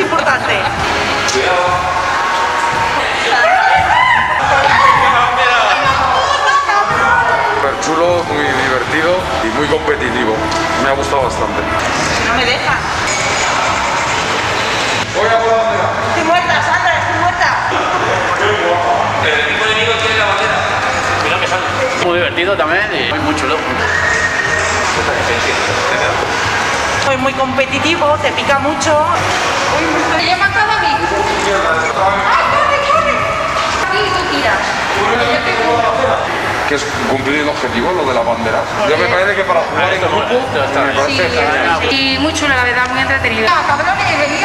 importante. Súper chulo, muy divertido y muy competitivo. Me ha gustado bastante. No me deja. Voy a por la bandera. Estoy muerta, Sandra, estoy muerta. El equipo enemigo tiene la bandera. Mira que sale. Muy divertido también y muy chulo. Soy muy competitivo, te pica mucho. ¿Te llama cada mí? ¡Ay, corre, corre! A mí tú tiras. Que es cumplir el objetivo, lo de la bandera. Ya me parece que para jugar en grupo me parece genial. Y muy chulo, la verdad, muy entretenido. ¡Ah, cabrones! ¡Venid